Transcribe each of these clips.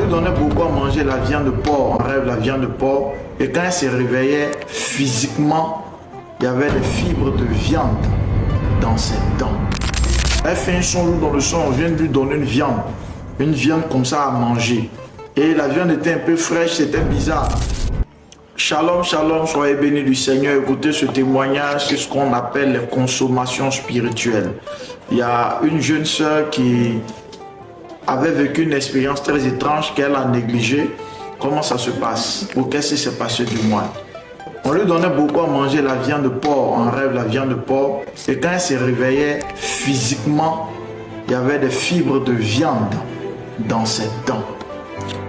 lui donnait beaucoup à manger la viande de porc, en rêve la viande de porc. Et quand elle se réveillait physiquement, il y avait des fibres de viande dans ses dents. Elle fait un son dans le son, on vient de lui donner une viande comme ça à manger. Et la viande était un peu fraîche, c'était bizarre. Shalom, shalom, soyez bénis du Seigneur. Écoutez ce témoignage, c'est ce qu'on appelle les consommations spirituelles. Il y a une jeune sœur qui avait vécu une expérience très étrange qu'elle a négligée. Comment ça se passe? Ou qu'est-ce qui s'est passé du moins? On lui donnait beaucoup à manger la viande de porc, en rêve la viande de porc. Et quand elle se réveillait physiquement, il y avait des fibres de viande dans ses dents.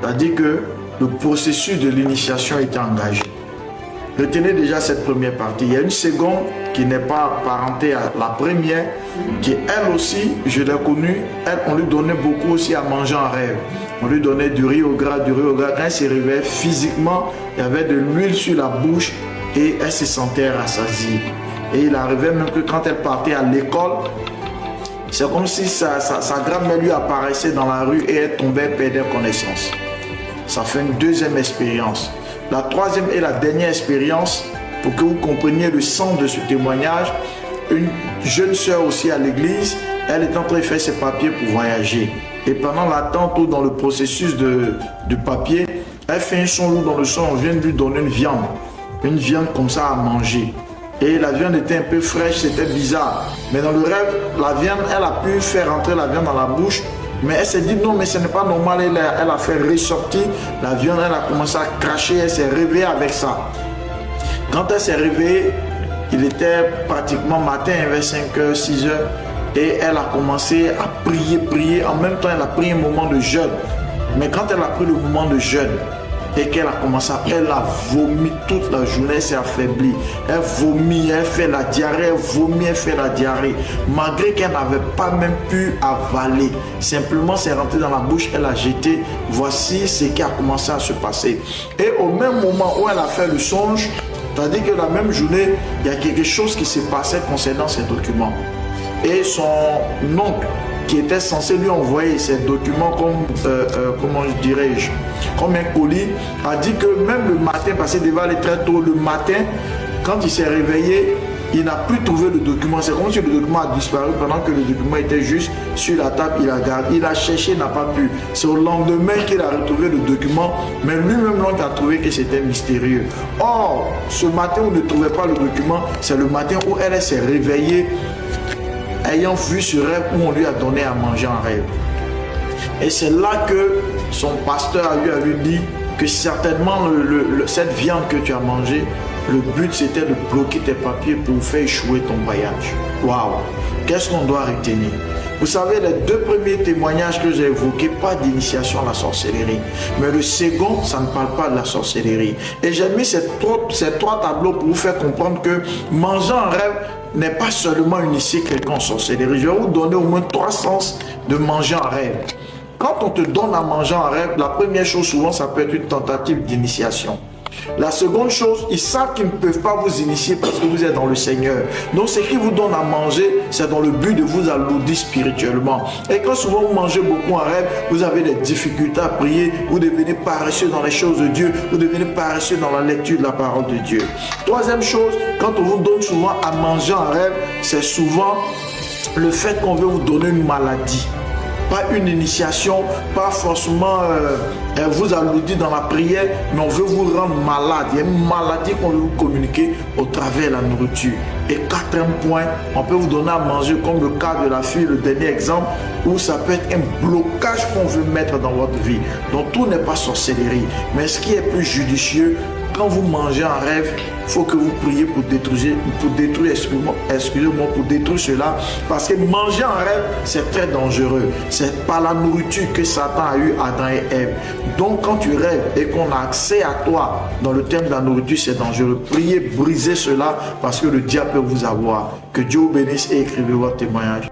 C'est-à-dire que le processus de l'initiation était engagé. Retenez déjà cette première partie. Il y a une seconde qui n'est pas apparentée à la première, qui elle aussi, je l'ai connue, elle, on lui donnait beaucoup aussi à manger en rêve. On lui donnait du riz au gras, du riz au gras. Quand elle se réveillait physiquement, il y avait de l'huile sur la bouche et elle se sentait rassasiée. Et il arrivait même que quand elle partait à l'école, c'est comme si sa grand-mère lui apparaissait dans la rue et elle tombait, elle perdait connaissance. Ça fait une deuxième expérience. La troisième et la dernière expérience, pour que vous compreniez le sens de ce témoignage, une jeune sœur aussi à l'église, elle est en train de faire ses papiers pour voyager. Et pendant l'attente ou dans le processus de papier, elle fait un son lourd dans le son, on vient de lui donner une viande comme ça à manger. Et la viande était un peu fraîche, c'était bizarre. Mais dans le rêve, la viande, elle a pu faire rentrer la viande dans la bouche. Mais elle s'est dit non, mais ce n'est pas normal. Elle a fait ressortir la viande, elle a commencé à cracher, elle s'est réveillée avec ça. Quand elle s'est réveillée, il était pratiquement matin, vers 5h, 6h. Et elle a commencé à prier. En même temps, elle a pris un moment de jeûne. Mais quand elle a pris le moment de jeûne, et qu'elle a commencé elle a vomi toute la journée, elle s'est affaiblie. Elle vomit, elle fait la diarrhée, elle vomit, elle fait la diarrhée. Malgré qu'elle n'avait pas même pu avaler. Simplement, c'est rentré dans la bouche, elle a jeté. Voici ce qui a commencé à se passer. Et au même moment où elle a fait le songe, c'est-à-dire que la même journée, il y a quelque chose qui s'est passé concernant ces documents. Et son oncle, qui était censé lui envoyer ces documents comment dirais-je, comme un colis, a dit que même le matin, parce qu'il devait aller très tôt, le matin, quand il s'est réveillé, il n'a plus trouvé le document. C'est comme si le document a disparu pendant que le document était juste sur la table. Il a gardé, il a cherché, n'a pas pu. C'est au lendemain qu'il a retrouvé le document, mais lui-même l'oncle a trouvé que c'était mystérieux. Or, ce matin où il ne trouvait pas le document, c'est le matin où elle s'est réveillée, ayant vu ce rêve où on lui a donné à manger en rêve. Et c'est là que son pasteur a lui dit que certainement cette viande que tu as mangée, le but c'était de bloquer tes papiers pour faire échouer ton voyage. Waouh! Qu'est-ce qu'on doit retenir? Vous savez, les deux premiers témoignages que j'ai évoqués, pas d'initiation à la sorcellerie. Mais le second, ça ne parle pas de la sorcellerie. Et j'ai mis ces trois tableaux pour vous faire comprendre que manger en rêve n'est pas seulement initier quelqu'un en sorcellerie. Je vais vous donner au moins 3 sens de manger en rêve. Quand on te donne à manger en rêve, la première chose souvent, ça peut être une tentative d'initiation. La seconde chose, ils savent qu'ils ne peuvent pas vous initier parce que vous êtes dans le Seigneur. Donc ce qu'ils vous donnent à manger, c'est dans le but de vous alourdir spirituellement. Et quand souvent vous mangez beaucoup en rêve, vous avez des difficultés à prier, vous devenez paresseux dans les choses de Dieu, vous devenez paresseux dans la lecture de la parole de Dieu. Troisième chose, quand on vous donne souvent à manger en rêve, c'est souvent le fait qu'on veut vous donner une maladie. Pas une initiation, pas forcément vous alourdir dans la prière, mais on veut vous rendre malade. Il y a une maladie qu'on veut vous communiquer au travers de la nourriture. Et quatrième point, on peut vous donner à manger comme le cas de la fille, le dernier exemple, où ça peut être un blocage qu'on veut mettre dans votre vie. Donc tout n'est pas sorcellerie. Mais ce qui est plus judicieux, quand vous mangez en rêve, il faut que vous priez pour détruire cela. Parce que manger en rêve, c'est très dangereux. C'est par la nourriture que Satan a eu Adam et Ève. Donc quand tu rêves et qu'on a accès à toi dans le thème de la nourriture, c'est dangereux. Priez, brisez cela parce que le diable peut vous avoir. Que Dieu vous bénisse et écrivez votre témoignage.